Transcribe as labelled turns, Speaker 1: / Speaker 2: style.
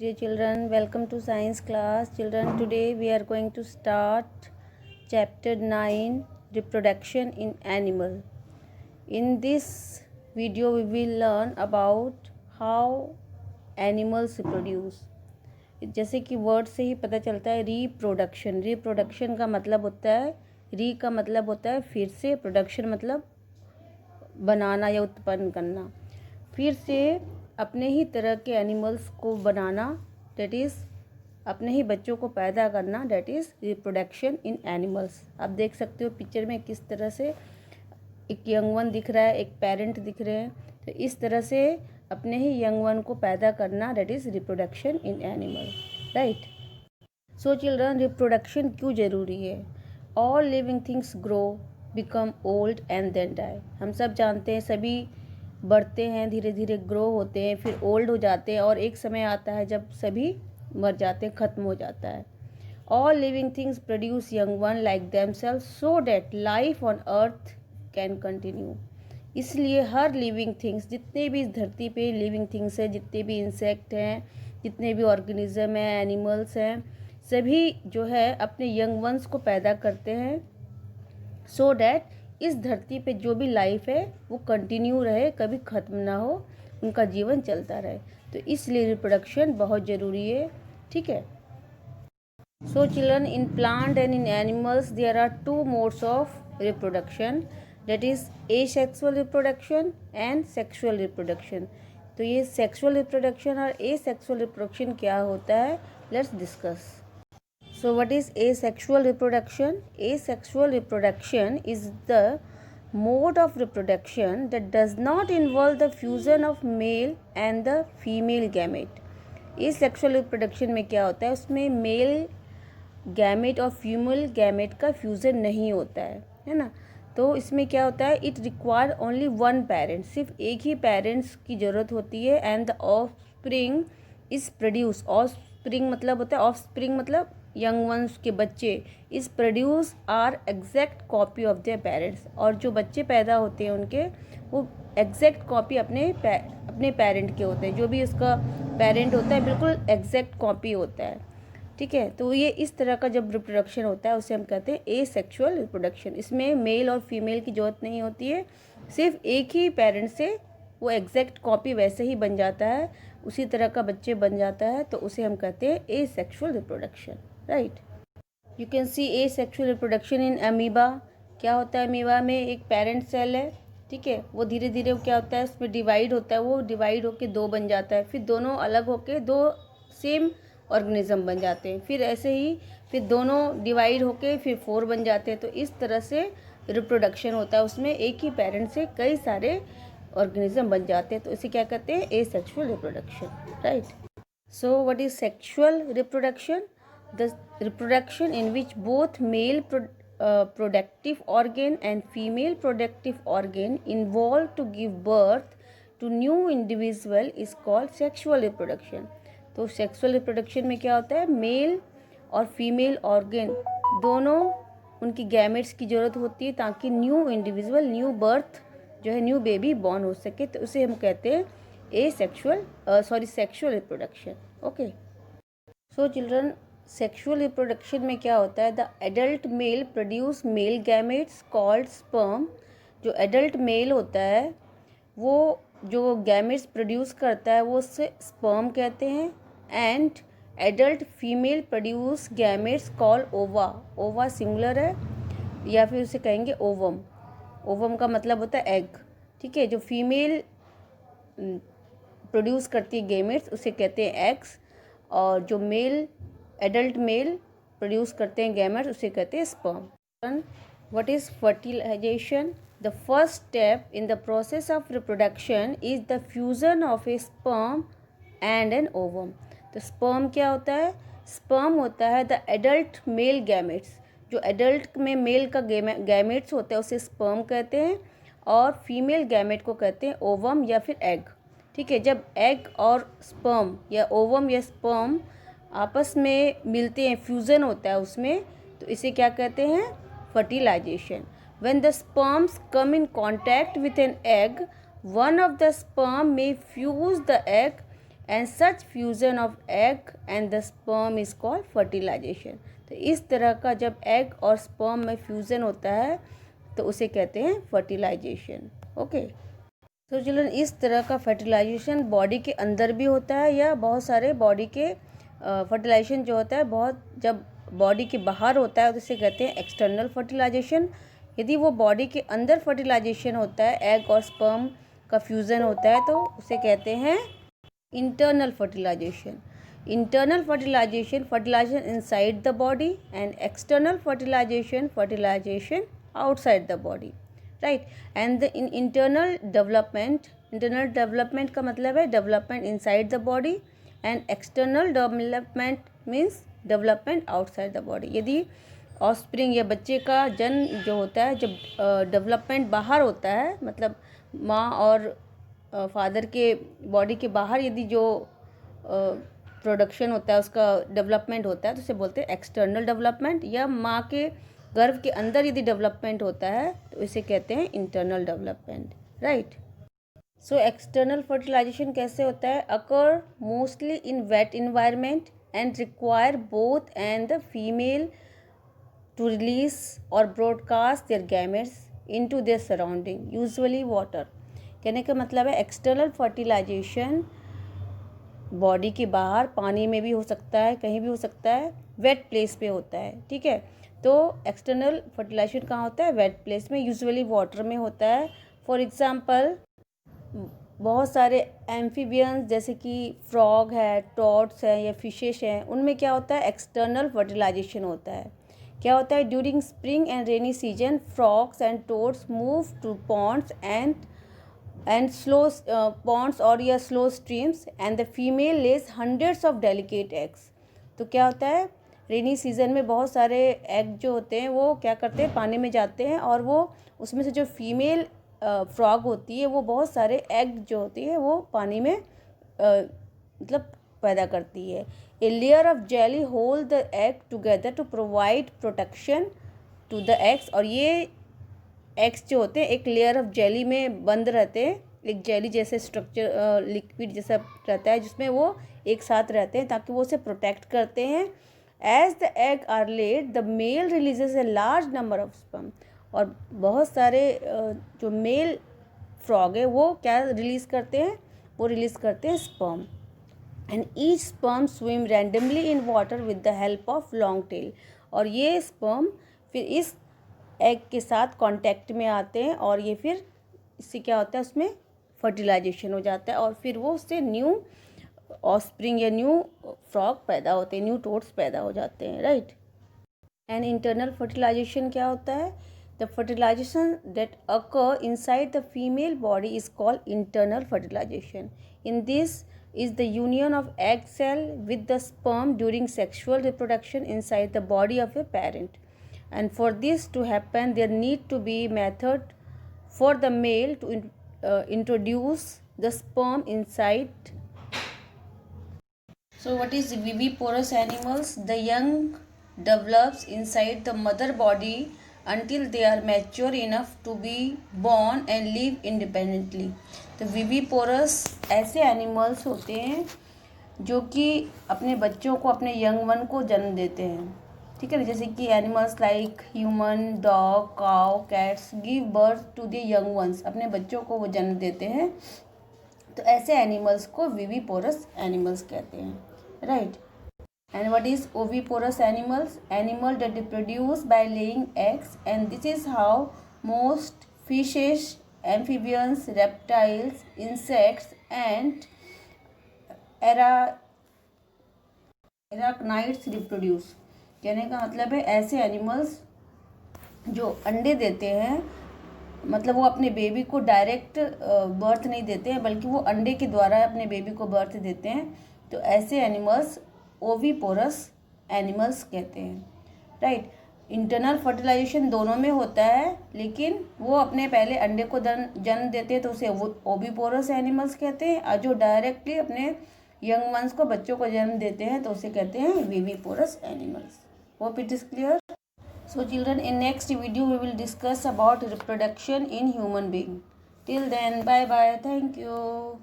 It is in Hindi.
Speaker 1: Dear children, welcome to science class. Children, today we are going to start chapter 9, reproduction in animal. In this video we will learn about how animals reproduce. जैसे कि वर्ड से ही पता चलता है रिप्रोडक्शन. रिप्रोडक्शन का मतलब होता है, री का मतलब होता है फिर से, प्रोडक्शन मतलब बनाना या उत्पन्न करना, फिर से अपने ही तरह के एनिमल्स को बनाना, डेट इज़ अपने ही बच्चों को पैदा करना, that is reproduction in animals. आप देख सकते हो पिक्चर में किस तरह से एक यंग वन दिख रहा है, एक पेरेंट दिख रहे हैं. तो इस तरह से अपने ही यंग वन को पैदा करना, that is reproduction in animal, right. So children, reproduction क्यों ज़रूरी है? All living things grow, become old and then die. हम सब जानते हैं, सभी बढ़ते हैं, धीरे धीरे ग्रो होते हैं, फिर ओल्ड हो जाते हैं और एक समय आता है जब सभी मर जाते हैं, ख़त्म हो जाता है. All living things produce young one like themselves so that life on earth can continue. इसलिए हर लिविंग थिंग्स, जितने भी इस धरती पे लिविंग थिंग्स हैं, जितने भी इंसेक्ट हैं, जितने भी ऑर्गेनिज्म हैं, एनिमल्स हैं, सभी जो है अपने यंग वंस को पैदा करते हैं सो डैट इस धरती पे जो भी लाइफ है वो कंटिन्यू रहे, कभी ख़त्म ना हो, उनका जीवन चलता रहे. तो इसलिए रिप्रोडक्शन बहुत ज़रूरी है, ठीक है. So children, in plant and in animals there are two modes of reproduction, that is asexual reproduction and sexual reproduction. तो ये सेक्सुअल रिप्रोडक्शन और एसेक्सुअल रिप्रोडक्शन क्या होता है, let's discuss. So what is asexual reproduction? Asexual reproduction is the mode of reproduction that does not involve the fusion of male and the female gamete. Asexual reproduction में क्या होता है, उसमें मेल गैमेट और फीमेल गैमेट का फ्यूज़न नहीं होता है ना. तो इसमें क्या होता है, it require only one parent, सिर्फ एक ही पेरेंट्स की ज़रूरत होती है. And the offspring is produce. Offspring मतलब होता है, ऑफस्प्रिंग मतलब यंग वंस के बच्चे, इस produce are exact copy of their parents. और जो बच्चे पैदा होते हैं उनके, वो एग्जैक्ट कॉपी अपने पेरेंट के होते हैं. जो भी उसका पेरेंट होता है बिल्कुल एग्जैक्ट कॉपी होता है, ठीक है. तो ये इस तरह का जब रिप्रोडक्शन होता है उसे हम कहते हैं एसेक्सुअल रिप्रोडक्शन. इसमें मेल और फीमेल की जरूरत नहीं होती है, सिर्फ एक ही पेरेंट से वो एग्जैक्ट कॉपी वैसे ही बन जाता है, उसी तरह का बच्चे बन जाता है, तो उसे हम कहते हैं asexual reproduction, right. You can see asexual reproduction in amoeba. क्या होता है, अमीबा में एक पेरेंट सेल है, ठीक है. वो धीरे धीरे क्या होता है, उसमें डिवाइड होता है, वो डिवाइड होके दो बन जाता है, फिर दोनों अलग होके दो सेम ऑर्गेनिज्म बन जाते हैं, फिर ऐसे ही फिर दोनों डिवाइड होके फिर 4 बन जाते हैं. तो इस तरह से रिप्रोडक्शन होता है, उसमें एक ही पेरेंट से कई सारे ऑर्गेनिज्म बन जाते हैं. तो इसे क्या कहते हैं, asexual reproduction, right. So what is sexual reproduction? The reproduction in which both male productive organ and female productive organ involved to give birth to new individual is called sexual reproduction. तो sexual reproduction में क्या होता है, मेल और फीमेल ऑर्गन दोनों, उनकी गैमेट्स की ज़रूरत होती है ताकि न्यू इंडिविजुअल, न्यू बर्थ जो है, न्यू बेबी बॉर्न हो सके. तो उसे हम कहते हैं sexual reproduction, okay. So children, sexual reproduction में क्या होता है, the adult male produce male gametes called sperm. जो एडल्ट मेल होता है वो जो गैमेट्स प्रोड्यूस करता है वो उससे स्पर्म कहते हैं. And adult female produce gametes called ओवा. ओवा सिंगुलर है, या फिर उसे कहेंगे ओवम. ओवम का मतलब होता है एग, ठीक है. जो फीमेल प्रोड्यूस करती है गैमेट्स उसे कहते हैं एग्स, और जो मेल एडल्ट मेल प्रोड्यूस करते हैं गैमेट्स उसे कहते हैं sperm. What is fertilization? The first step in the process of reproduction is the fusion of a sperm and an ovum. तो स्पर्म क्या होता है, स्पर्म होता है द एडल्ट मेल गैमेट्स. जो एडल्ट में मेल का गैमेट्स होता है उसे स्पर्म कहते हैं, और फीमेल गैमेट को कहते हैं ओवम या फिर एग, ठीक है. जब एग और स्पर्म या ओवम या स्पर्म आपस में मिलते हैं, फ्यूज़न होता है उसमें, तो इसे क्या कहते हैं, fertilization. When the sperms come in contact with an egg, one of the sperm may fuse the egg and such fusion of egg and the sperm is called fertilization. तो इस तरह का जब एग और स्पर्म में फ्यूज़न होता है तो उसे कहते हैं फर्टिलाइजेशन. ओके, तो चिल्ड्रन इस तरह का फर्टिलाइजेशन बॉडी के अंदर भी होता है या बहुत सारे बॉडी के फर्टिलाइजेशन जो होता है बहुत जब बॉडी के बाहर होता है तो इसे कहते हैं एक्सटर्नल फर्टिलाइजेशन. यदि वो बॉडी के अंदर फर्टिलाइजेशन होता है, एग और स्पर्म का फ्यूज़न होता है, तो उसे कहते हैं internal fertilization. Internal fertilization inside the body and external fertilization outside the body, right. And the internal development का मतलब है development inside the body and external development means development outside the body. यदि ऑफस्प्रिंग या बच्चे का जन्म जो होता है जब डेवलपमेंट बाहर होता है, मतलब माँ और फादर के बॉडी के बाहर यदि जो प्रोडक्शन होता है उसका डेवलपमेंट होता है तो उसे बोलते हैं एक्सटर्नल डेवलपमेंट. या माँ के गर्भ के अंदर यदि डेवलपमेंट होता है तो इसे कहते हैं internal development, right. So external fertilization कैसे होता है? Occur mostly in wet environment and require both and the female to release or broadcast their gametes into their surrounding, usually water. कहने का मतलब है एक्सटर्नल फर्टिलाइजेशन बॉडी के बाहर पानी में भी हो सकता है, कहीं भी हो सकता है, वेट प्लेस पे होता है, ठीक है. तो एक्सटर्नल फर्टिलाइजेशन कहाँ होता है? वेट प्लेस में, यूजुअली वाटर में होता है. फॉर एग्जांपल बहुत सारे एम्फीबियंस जैसे कि फ्रॉग है, टॉड्स है या फिशेस हैं, उनमें क्या होता है? एक्सटर्नल फर्टिलाइजेशन होता है. क्या होता है? During spring and rainy season frogs and toads move to ponds and slow ponds और या slow streams and the female lays hundreds of delicate eggs. तो क्या होता है? रेनी सीजन में बहुत सारे एग जो होते हैं वो क्या करते हैं? पानी में जाते हैं और वो उसमें से जो फीमेल फ्रॉग होती है वो बहुत सारे एग जो होती है वो पानी में मतलब पैदा करती है. A layer of jelly hold the egg together to provide protection to the eggs. और ये एग्स जो होते हैं एक लेयर ऑफ जेली में बंद रहते हैं, एक जेली जैसे स्ट्रक्चर लिक्विड जैसा रहता है जिसमें वो एक साथ रहते हैं ताकि वो उसे प्रोटेक्ट करते हैं. As the egg are laid the male releases a large number of sperm. और बहुत सारे जो मेल फ्रॉग है वो क्या रिलीज़ करते हैं? वो रिलीज़ करते हैं sperm. And each sperm swim randomly in water with the help of long tail. और ये स्पर्म फिर इस एग के साथ कांटेक्ट में आते हैं और ये फिर इससे क्या होता है? उसमें फर्टिलाइजेशन हो जाता है और फिर वो उससे न्यू ऑफस्प्रिंग या न्यू फ्रॉग पैदा होते हैं, न्यू टोड्स पैदा हो जाते हैं, राइट. एंड इंटरनल फर्टिलाइजेशन क्या होता है? The fertilization that occur inside the female body is called internal fertilization. In this is the union of egg cell with the sperm during sexual reproduction inside the body of a parent. And for this to happen, there need to be method for the male to introduce the sperm inside. So what is viviparous animals? The young develops inside the mother body until they are mature enough to be born and live independently. तो विविपोरस ऐसे एनिमल्स होते हैं जो कि अपने बच्चों को, अपने यंग वन को जन्म देते हैं, ठीक है. जैसे कि animals like human, dog, cow, cats give birth to the young ones. अपने बच्चों को वो जन्म देते हैं. तो ऐसे एनिमल्स को विविपोरस एनिमल्स कहते हैं, right. And what is oviparous animals? Animal that reproduce by laying eggs, and this is how most fishes, amphibians, reptiles, insects and arachnids reproduce. कहने का मतलब है ऐसे एनिमल्स जो अंडे देते हैं, मतलब वो अपने बेबी को डायरेक्ट बर्थ नहीं देते हैं बल्कि वो अंडे के द्वारा अपने बेबी को बर्थ देते हैं. तो ऐसे एनिमल्स ओविपोरस एनिमल्स कहते हैं, राइट. इंटरनल फर्टिलाइजेशन दोनों में होता है लेकिन वो अपने पहले अंडे को जन्म देते हैं तो उसे ओविपोरस एनिमल्स कहते हैं. और जो डायरेक्टली अपने यंग वंस को, बच्चों को जन्म देते हैं तो उसे कहते हैं viviparous animals. Hope it is clear. So children, in next video we will discuss about reproduction in human being. Till then, bye bye. Thank you.